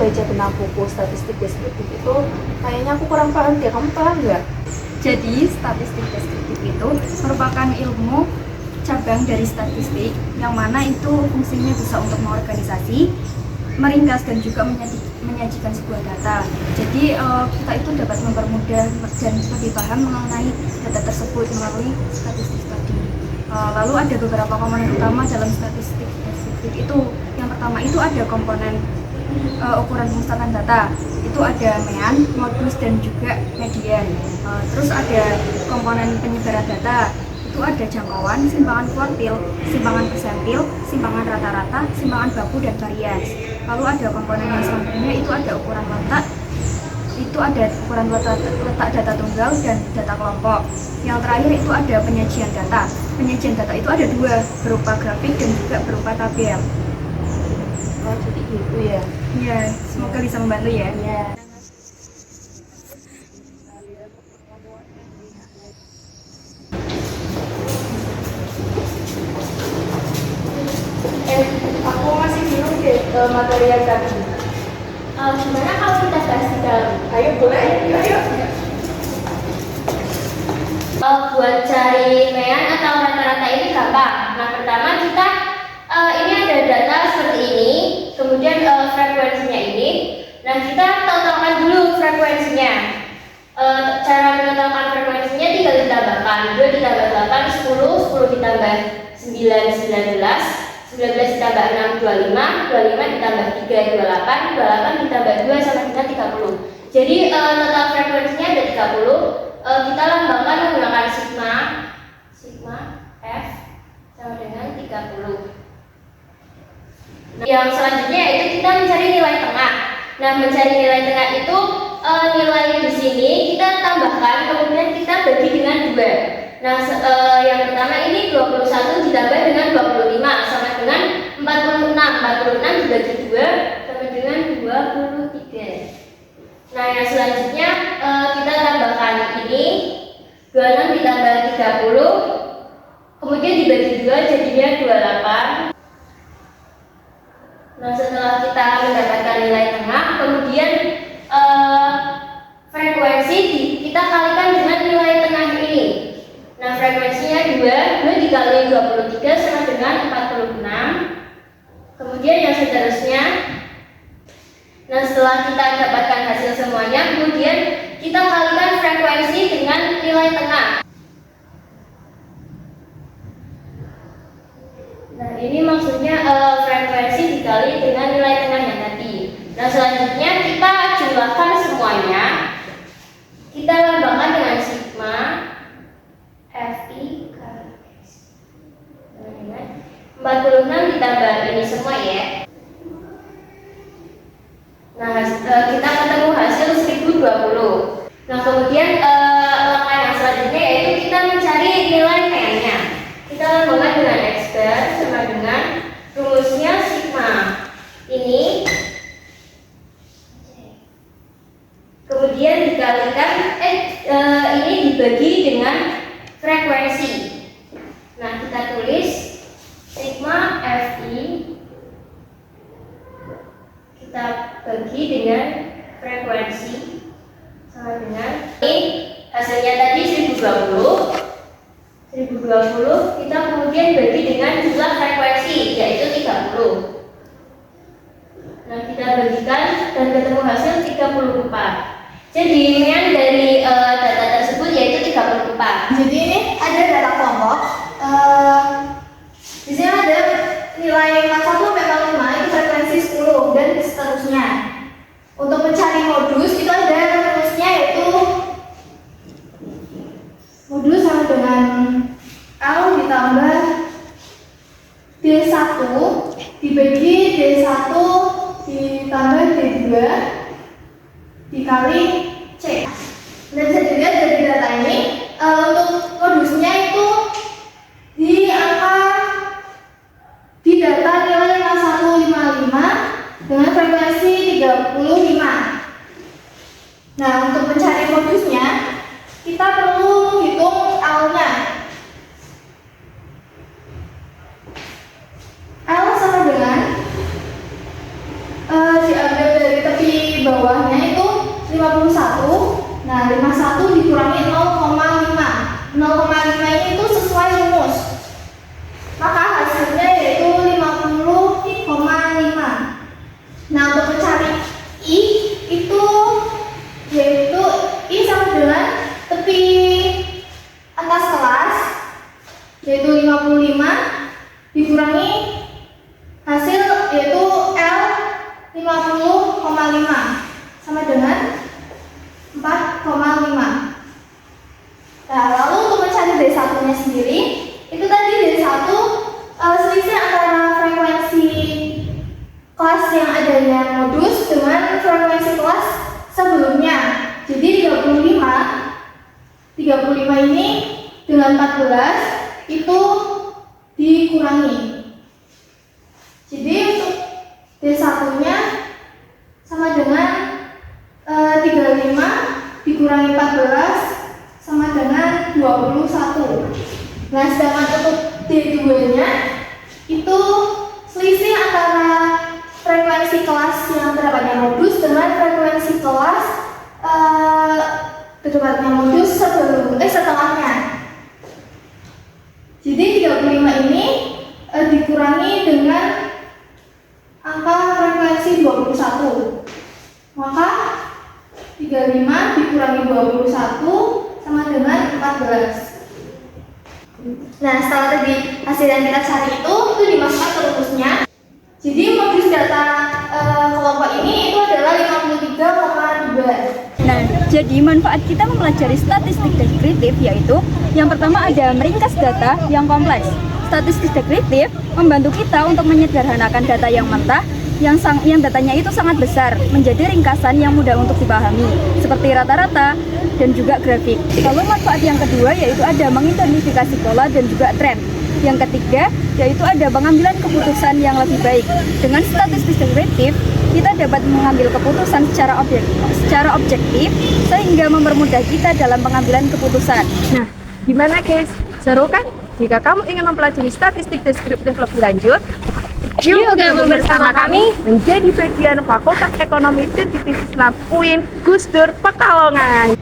baca tentang buku statistik deskriptif itu kayaknya aku kurang paham deh, kamu paham nggak? Jadi, statistik deskriptif itu merupakan ilmu cabang dari statistik yang mana itu fungsinya bisa untuk mengorganisasi, meringkas dan juga menyajikan sebuah data. Jadi kita itu dapat mempermudah dan lebih paham mengenai data tersebut melalui statistik tadi. Lalu ada beberapa komponen utama dalam statistik deskriptif itu. Yang pertama itu ada komponen ukuran pemusatan data. Itu ada mean, modus dan juga median. Terus ada komponen penyebaran data. Itu ada jangkauan, simpangan kuartil, simpangan persentil, simpangan rata-rata, simpangan baku dan varians. Lalu ada komponen yang selanjutnya itu ada ukuran letak. Itu ada ukuran letak data tunggal dan data kelompok. Yang terakhir itu ada penyajian data. Penyajian data itu ada dua, berupa grafik dan juga berupa tabel. Oh, jadi gitu ya? Iya, semoga bisa membantu ya. Iya. Aku masih bingung deh materi yang tadi. Gimana kalau kita bahas di dalam? Ayo, boleh? Ayo. Buat cari mean atau rata-rata ini gampang. Nah, pertama kita ini ada data seperti ini, kemudian frekuensinya ini. Nah, kita totalkan dulu frekuensinya. Cara menentukan frekuensinya tinggal ditambahkan 2 ditambah 8, 10, 10 ditambah 9, 19, 19 ditambah 6, 25, 25 ditambah 3, 28, 28 ditambah 2 sama dengan 30. Jadi total frekuensinya ada 30. Kita lambangkan menggunakan sigma F sama dengan 30. Nah, yang selanjutnya yaitu kita mencari nilai tengah. Nah, mencari nilai tengah itu nilai di sini kita tambahkan, kemudian kita bagi dengan 2. Nah, yang pertama ini 21 ditambah dengan 25 sama dengan 46. 46 dibagi 2 sama dengan 23. Nah, yang selanjutnya kita tambahkan ini 26 ditambah 30, kemudian dibagi 2 jadinya 28. Nah, setelah kita mendapatkan nilai tengah, kemudian frekuensi kita kalikan dengan nilai tengah ini. Nah, frekuensinya 2 dikali 23 sama dengan 46. Kemudian yang seterusnya. Nah, setelah kita dapatkan hasil semuanya, kemudian kita kalikan frekuensi dengan nilai tengah. Nah, ini maksudnya frekuensi dikali dengan nilai tengahnya tadi. Nah, selanjutnya kita jumlahkan semuanya. Kita lambangkan dengan sigma Fi kali X. Dengan 46 ditambah ini semua ya. Nah, kita ketemu hasil 1020. Nah, kemudian langkah yang selanjutnya yaitu kita mencari nilai mean-nya. Kita lambangkan dengan X bar sama dengan rumusnya sigma ini, kemudian dikalikan ini dibagi dengan frekuensi. Nah, kita tulis sigma Fi kita bagi dengan frekuensi sama dengan ini hasilnya tadi 1020 kita kemudian bagi dengan jumlah frekuensi yaitu 30. Nah, kita bagikan dan ketemu hasil 34. Jadi mean dari data tersebut yaitu 34. Jadi ini ada data kelompok. Di sini ada nilai 41 sampai 45 itu frekuensi 10 dan seterusnya. Untuk mencari modus itu ada rumusnya yaitu modus sama dengan L ditambah D1 dibagi D1 ditambah D2 dikali C. Dan bisa dilihat dari data ini untuk modusnya itu di angka di data nilai 5155 dengan frekuensi 35. Nah, untuk mencari modusnya kita perlu menghitung L-nya. L sama dengan diambil dari tepi dikurangi hasil yaitu L 50,5 sama dengan 4,5. Nah, lalu untuk mencari D1-nya sendiri, itu tadi D1 selisih antara frekuensi kelas yang adanya modus dengan frekuensi kelas sebelumnya. Jadi 35 ini dengan 14 itu dikurangi. Jadi untuk D1-nya sama dengan 35 dikurangi 14 sama dengan 21. Nah, sedangkan untuk D2-nya itu selisih antara frekuensi kelas yang terdapatnya modus dengan frekuensi kelas terdapatnya modus setelahnya. Jadi 35 ini dikurangi dengan angka frekuensi 21. Maka 35 dikurangi 21 sama dengan 14. Nah, setelah tadi hasil yang kita cari itu dimasukkan ke rumusnya. Jadi modus data kelompok ini itu adalah 53,2. Nah, jadi manfaat kita mempelajari statistik deskriptif yaitu yang pertama ada meringkas data yang kompleks. Statistik deskriptif membantu kita untuk menyederhanakan data yang mentah yang datanya itu sangat besar menjadi ringkasan yang mudah untuk dipahami seperti rata-rata dan juga grafik. Lalu manfaat yang kedua yaitu ada mengidentifikasi pola dan juga tren. Yang ketiga yaitu ada pengambilan keputusan yang lebih baik. Dengan statistik deskriptif kita dapat mengambil keputusan secara objektif sehingga mempermudah kita dalam pengambilan keputusan. Nah, gimana guys? Seru kan? Jika kamu ingin mempelajari statistik deskriptif lebih lanjut, yuk gabung bersama kami menjadi bagian Fakultas Ekonomi dan Bisnis Islam UIN Gus Dur Pekalongan.